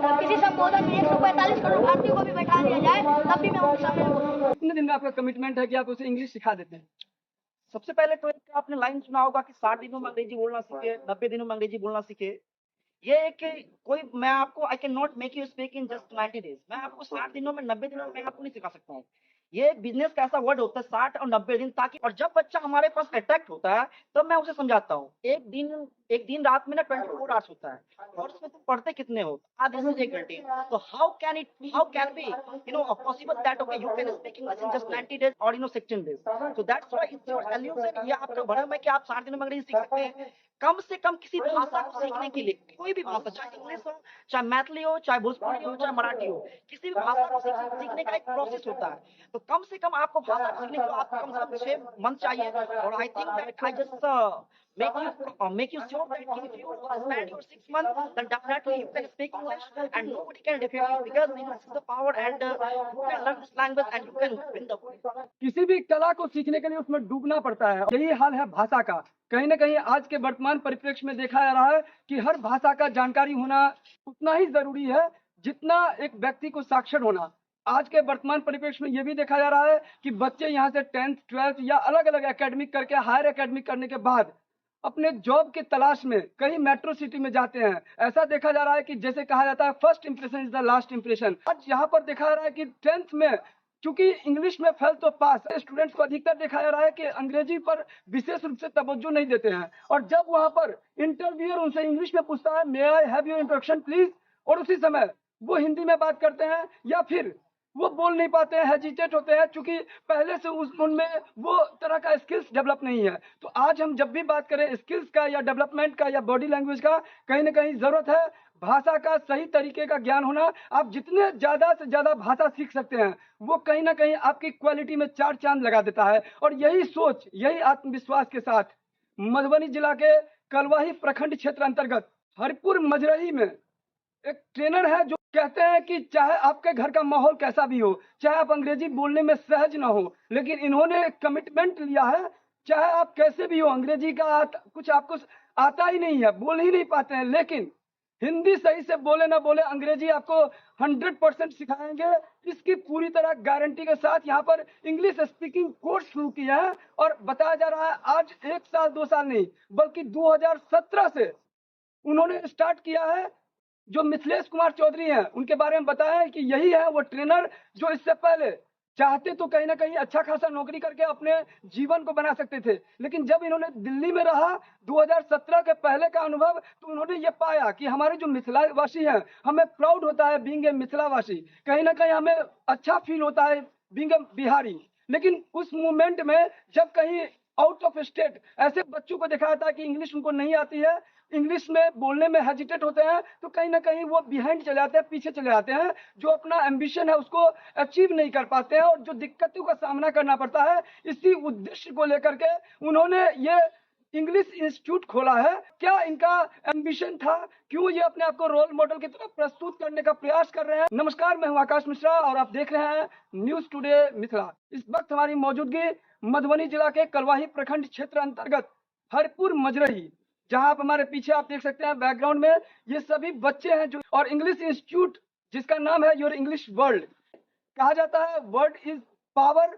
किसी संबोधन में 145 करोड़ भारतीयों को भी बैठा दिया जाए तब भी मैं उनके सामने नहीं बोलूंगा। कितने दिन में आपका कमिटमेंट है कि आप उसे इंग्लिश सिखा देते हैं? सबसे पहले तो एक आपने लाइन सुना होगा कि 60 दिनों में अंग्रेजी बोलना सीखे, 90 दिनों में अंग्रेजी बोलना सीखे। ये एक कोई मैं आपको I can not make you speak in just 90 days. मैं आपको 60 दिनों में 90 दिनों में मैं आपको नहीं सिखा सकता हूँ। ये एक बिजनेस का ऐसा वर्ड होता है 60 और 90 दिन, ताकि और जब बच्चा हमारे पास अट्रैक्ट होता है तब मैं उसे समझाता हूँ। एक दिन रात में ना 24 आवर्स होता है और उसमें तुम पढ़ते कितने हो? आधे से 1 घंटे। तो how can be possible that okay you can speak English in just 90 days और 16 days. So that's why it's your illusion. ये आपका भ्रम है कि आप 60 दिनों में अंग्रेजी सीख सकते हैं। कम से कम किसी भाषा को सीखने के लिए, कोई भी भाषा, चाहे इंग्लिश हो, चाहे मैथिली हो, चाहे भोजपुरी हो, चाहे मराठी हो, किसी भी भाषा को सीखने का एक प्रोसेस होता है। तो कम से कम आपको भाषा को सीखने को आपको कम से कम 6 मंथ चाहिए। और I think that I just make you sure that if you spend your 6 months, then definitely you can speak English and nobody can defeat you, because English is the power and you can learn this language and you can win the world. किसी भी कला को सीखने के लिए उसमें डूबना पड़ता है। यही हाल है भाषा का। कहीं ना कहीं आज के वर्तमान परिप्रेक्ष्य में देखा जा रहा है कि हर भाषा का जानकारी होना उतना ही जरूरी है जितना एक व्यक्ति को साक्षर होना। आज के वर्तमान परिप्रेक्ष्य में यह भी देखा जा रहा है कि बच्चे यहाँ से 10th 12th या अलग अलग एकेडमिक करके हायर एकेडमिक करने के बाद अपने जॉब की तलाश में कहीं मेट्रो सिटी में जाते हैं। ऐसा देखा जा रहा है कि जैसे कहा जाता है first impression is the last impression. आज यहाँ पर देखा जा रहा है कि 10th में चूंकि इंग्लिश में फेल तो पास, स्टूडेंट्स को अधिकतर देखा जा रहा है कि अंग्रेजी पर विशेष रूप से तवज्जो नहीं देते हैं। और जब वहां पर इंटरव्यूअर उनसे इंग्लिश में पूछता है may I have your introduction please, और उसी समय वो हिंदी में बात करते हैं या फिर वो बोल नहीं पाते हैं, हेजिटेट होते हैं, क्योंकि पहले से उनमें वो तरह का स्किल्स डेवलप नहीं है। तो आज हम जब भी बात करें स्किल्स का या डेवलपमेंट का या बॉडी लैंग्वेज का, कहीं ना कहीं जरूरत है भाषा का सही तरीके का ज्ञान होना। आप जितने ज्यादा से ज्यादा भाषा सीख सकते हैं वो कहीं ना कहीं आपकी क्वालिटी में 4 चांद लगा देता है। और यही सोच, यही आत्मविश्वास के साथ मधुबनी जिला के कलवाही प्रखंड क्षेत्र अंतर्गत हरिपुर मजरही में एक ट्रेनर है जो कहते हैं कि चाहे आपके घर का माहौल कैसा भी हो, चाहे आप अंग्रेजी बोलने में सहज ना हो, लेकिन इन्होंने एक कमिटमेंट लिया है, चाहे आप कैसे भी हो, अंग्रेजी का कुछ आपको आता ही नहीं है, बोल ही नहीं पाते हैं, लेकिन हिंदी सही से बोले ना बोले अंग्रेजी आपको 100% सिखाएंगे। इसकी पूरी तरह गारंटी के साथ यहाँ पर इंग्लिश स्पीकिंग कोर्स शुरू किया है। और बताया जा रहा है आज 1 साल 2 साल नहीं बल्कि 2017 से उन्होंने स्टार्ट किया है। जो मिथिलेश कुमार चौधरी हैं उनके बारे में बताया है कि यही है वो ट्रेनर जो इससे पहले चाहते तो कहीं ना कहीं अच्छा खासा नौकरी करके अपने जीवन को बना सकते थे, लेकिन जब इन्होंने दिल्ली में रहा 2017 के पहले का अनुभव, तो उन्होंने ये पाया कि हमारे जो मिथिलावासी हैं हमें प्राउड होता है बीइंग ए मिथिलावासी, कहीं ना कहीं हमें अच्छा फील होता है बीइंग ए बिहारी। लेकिन उस मूवमेंट में जब कहीं आउट ऑफ स्टेट ऐसे बच्चों को देखा जाता है कि इंग्लिश उनको नहीं आती है, इंग्लिश में बोलने में हेजिटेट होते हैं, तो कहीं ना कहीं वो बिहाइंड चले जाते हैं, पीछे चले जाते हैं, जो अपना एम्बिशन है उसको अचीव नहीं कर पाते हैं और जो दिक्कतों का सामना करना पड़ता है। इसी उद्देश्य को लेकर के उन्होंने ये इंग्लिश इंस्टीट्यूट खोला है। क्या इनका एम्बिशन था, क्यों ये अपने आप को रोल मॉडल की तरह प्रस्तुत करने का प्रयास कर रहे हैं? नमस्कार, मैं हूं आकाश मिश्रा और आप देख रहे हैं न्यूज टुडे मिथिला। इस वक्त हमारी मौजूदगी मधुबनी जिला के कलवाही प्रखंड क्षेत्र अंतर्गत हरिपुर मजरही, जहां आप हमारे पीछे आप देख सकते हैं बैकग्राउंड में ये सभी बच्चे हैं जो, और इंग्लिश इंस्टीट्यूट जिसका नाम है योर इंग्लिश वर्ल्ड। कहा जाता है word is power,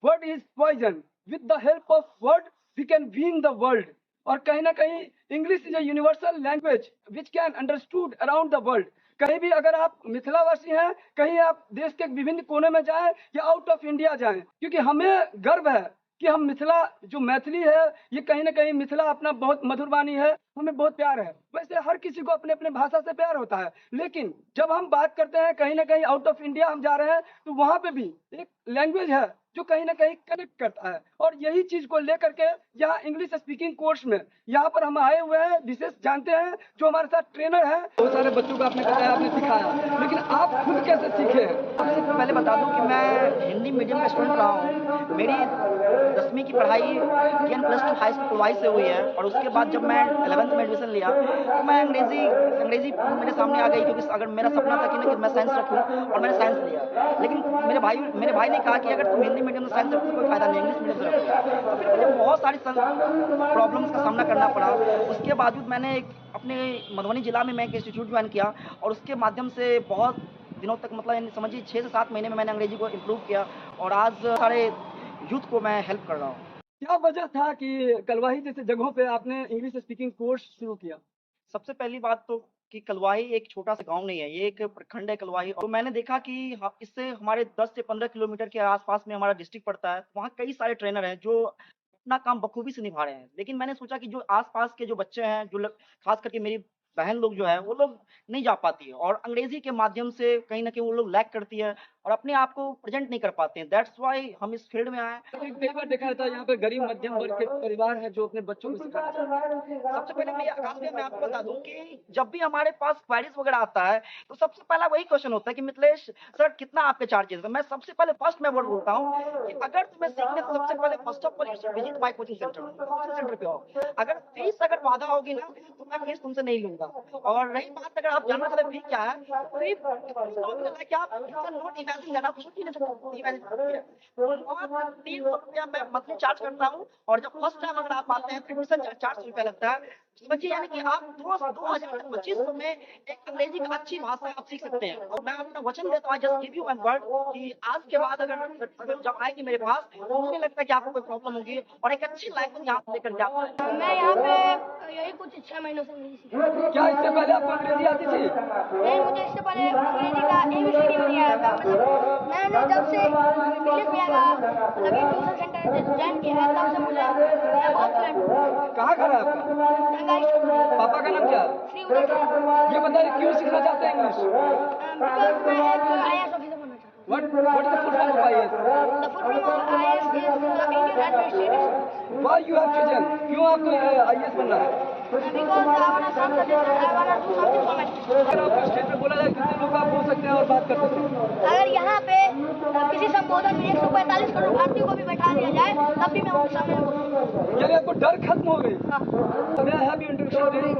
word is poison, with the help of word we can win the world. और कहीं ना कहीं English is a universal language which can understood around the world. कहीं भी अगर आप मिथिलावासी हैं, कहीं आप देश के विभिन्न कोने में जाएं या आउट ऑफ इंडिया जाएं, क्योंकि हमें गर्व है कि हम मिथिला, जो मैथिली है, ये कहीं ना कहीं मिथिला अपना बहुत मधुर वाणी है, हमें बहुत प्यार है। वैसे हर किसी को अपने अपने भाषा से प्यार होता है, लेकिन जब हम बात करते हैं कहीं ना कहीं आउट ऑफ इंडिया हम जा रहे हैं, तो वहां पे भी एक लैंग्वेज है जो कहीं ना कहीं कनेक्ट करता है। और यही चीज को लेकर के यहाँ इंग्लिश स्पीकिंग कोर्स में यहाँ पर हम आए हुए हैं। विशेष जानते हैं जो हमारे साथ ट्रेनर है, बहुत सारे बच्चों को आपने बताया, आपने सिखाया, लेकिन आप खुद कैसे सीखे? पहले बता दूं कि मैं हिंदी मीडियम का स्टूडेंट रहा हूँ। मेरी 10वीं की पढ़ाई 10+2 हाई स्कूल कलवाई से हुई है, और उसके बाद जब मैं 11th में एडमिशन लिया तो मैं अंग्रेजी मेरे सामने आ गई, क्योंकि अगर मेरा सपना था कि मैं साइंस रखूं और मैंने साइंस लिया। लेकिन मेरे भाई ने कहा कि अगर तुम हिंदी मीडियम में साइंस रखो तो कोई फायदा नहीं, इंग्लिश मीडियम से रखो। तो फिर मुझे बहुत सारी प्रॉब्लम्स का सामना करना पड़ा। उसके बावजूद मैंने अपने मधुबनी जिला में मैं एक इंस्टीट्यूट ज्वाइन किया और उसके माध्यम से बहुत दिनों तक मतलब यानी समझिए 6 से 7 महीने में मैंने अंग्रेजी को इम्प्रूव किया और आज सारे यूथ को मैं हेल्प कर रहा हूँ। क्या वजह था कि कलवाही जैसे जगहों पे आपने इंग्लिश स्पीकिंग कोर्स शुरू किया? सबसे पहली बात तो कि कलवाही एक छोटा-सा गाँव नहीं है, ये एक प्रखंड है कलवाही और मैंने देखा कि ह इससे हमारे 10 से 15 किलोमीटर के आस-पास में हमारा डिस्ट्रिक्ट पड़ता है। वहाँ कई सारे ट्रेनर हैं जो अपना काम बखूबी से निभा रहे हैं। लेकिन मैंने सोचा कि जो आस-पास के जो बच्चे हैं, जो ख़ास करके मेरी बहन लोग जो है, वो लोग नहीं जा पाती है और अंग्रेज़ी के माध्यम से कहीं न कहीं वो लोग लैग करती है और अपने आप को प्रेज़ेंट नहीं कर पाते हैं। दैट्स व्हाई हम इस फ़ील्ड में आए। कई बार देखा जाता है यहाँ पे गरीब मध्यम वर्ग के परिवार हैं जो अपने बच्चों को सिखाना चाहते हैं। सबसे पहले मैं आकाश भैया मैं आपको बता दूं कि जब भी हमारे पास क्वेरीज वगैरह आता है तो सबसे पहला वही क्वेश्चन होता है कि मिथिलेश सर कितना आपके चार्जेस है। मैं सबसे पहले फर्स्ट मैं वर्ड बोलता हूँ कि अगर तुम्हें सीखने तो सबसे पहले first of all you should visit my coaching centre पे आओ। अगर फीस अगर वादा होगी ना तो मैं फीस तुमसे नहीं लूंगा। और रही बात अगर आप जानना चाहते फी क्या है तो फी कि आप नॉट इमेजिन करना आप सोच ही नहीं सकते इमेजिन और 300 रुपया मैं मंथली चार्ज करता हूँ और जब फर्स्ट टाइम अगर आप आते हैं तो ट्यूशन 400 रुपया लगता है। समझिए यानी कि आप 2025 में एक अंग्रेजी की अच्छी भाषा आप सीख सकते हैं और मैं अपना वचन देता हूँ just give you one word कि आज के बाद अगर जब आएगी मेरे पास तो मुझे नहीं लगता कि आपको कोई प्रॉब्लम होगी और एक अच्छी लाइफ यहाँ से लेकर जा पाए। मैं यहाँ पे यही कुछ 6 महीनों से अंग्रेजी सीख रहा हूँ। क्या इससे पहले आपको अंग्रेजी आती थी? नहीं, मुझे इससे पहले अंग्रेजी का ABCD भी नहीं आया था। मतलब मैंने जब से इंग्लिश में आया मतलब ये ट्यूशन सेंटर ज्वाइन किया है तब से मुझे मैं बहुत फ्लुएंट हूँ। कहाँ घर है आपका? पापा का नाम क्या है? श्री उदय खन्ना। ये बताइए क्यों सीखना चाहते हैं इंग्लिश? बिकॉज मैं एक IAS ऑफिसर बनना चाहता हूँ। What is the full form of IAS? The full form of IAS is Indian Administrative Service. Why you have chosen? क्यों आपको IAS बनना है? Because I wanna serve the nation, I wanna do something for my nation. अगर आपको stage पे बोला जाए कितने लोग आप बोल सकते हैं और बात कर सकते हैं? अगर यहाँ पे किसी संबोधन में 145 करोड़ भारतीयों को भी बैठा दिया जाए तब भी मैं उनके सामने बोल सकता यानी आपको डर खत्म हो गई? हाँ। May I have your introduction today?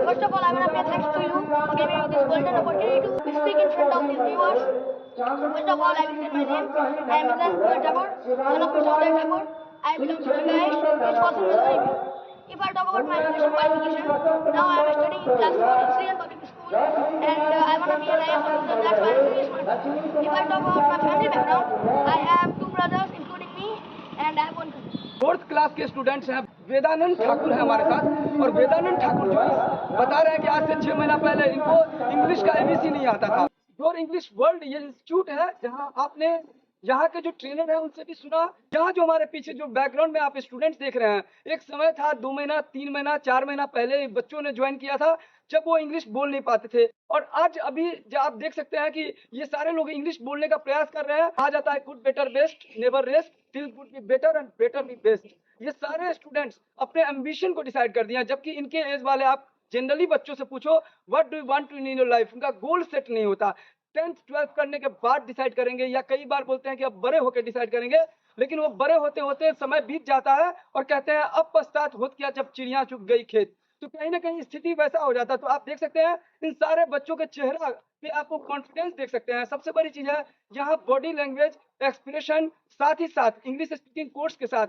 First of all, I wanna pay thanks to you for giving me this golden opportunity to speak in front of these viewers. First of all, I will say my name. I am Milan Kumar Thakur, son of Mr. Uday Thakur. I belong to Rangaesh, which was in Madhuri. If I talk about my education qualification, now I am studying in class 4 in Sri Public School and I want to be an IAS officer, that's why I am doing smart. If I talk about my family background, I have 2 brothers including me and I have 1 cousin. 4th class के students हैं, वेदानंद ठाकुर है हमारे साथ और वेदानंद ठाकुर जो बता रहे हैं कि आज से 6 महीना पहले इनको इंग्लिश का ABC नहीं आता था। योर इंग्लिश वर्ल्ड ये इंस्टीट्यूट है जहां आपने यहाँ के जो ट्रेनर हैं उनसे भी सुना। यहाँ जो हमारे पीछे जो बैकग्राउंड में आप स्टूडेंट्स देख रहे हैं, एक समय था 2 महीना 3 महीना 4 महीना पहले बच्चों ने ज्वाइन किया था जब वो इंग्लिश बोल नहीं पाते थे और आज अभी जो आप देख सकते हैं कि ये सारे लोग इंग्लिश बोलने का प्रयास कर रहे हैं। आ जाता है good better best never rest till good be better and better be best. ये सारे स्टूडेंट्स अपने एम्बिशन को डिसाइड कर दिया, जबकि इनके एज वाले आप जनरली बच्चों से पूछो what do you want to in your life, उनका गोल सेट नहीं होता। 10th 12th करने के बाद डिसाइड करेंगे या कई बार बोलते हैं कि अब बड़े होकर डिसाइड करेंगे, लेकिन वो बड़े होते होते समय बीत जाता है और कहते हैं अब पछतात होत क्या जब चिड़िया चुग गई खेत। तो कहीं ना कहीं स्थिति वैसा हो जाता है। तो आप देख सकते हैं इन सारे बच्चों के चेहरा पे आपको कॉन्फिडेंस देख सकते हैं। सबसे बड़ी चीज है यहाँ बॉडी लैंग्वेज एक्सप्रेशन, साथ ही साथ इंग्लिश स्पीकिंग कोर्स के साथ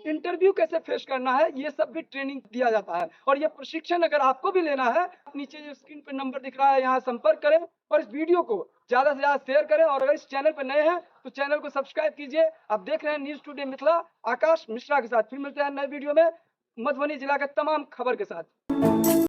इंटरव्यू कैसे फेस करना है ये सब भी ट्रेनिंग दिया जाता है। और ये प्रशिक्षण अगर आपको भी लेना है, नीचे जो स्क्रीन पर नंबर दिख रहा है यहाँ संपर्क करें और इस वीडियो को ज्यादा से ज्यादा शेयर करें और अगर इस चैनल पर नए हैं तो चैनल को सब्सक्राइब कीजिए। आप देख रहे हैं न्यूज टुडे मिथिला, आकाश मिश्रा के साथ। फिर मिलते हैं नए वीडियो में मधुबनी जिला के तमाम खबर के साथ।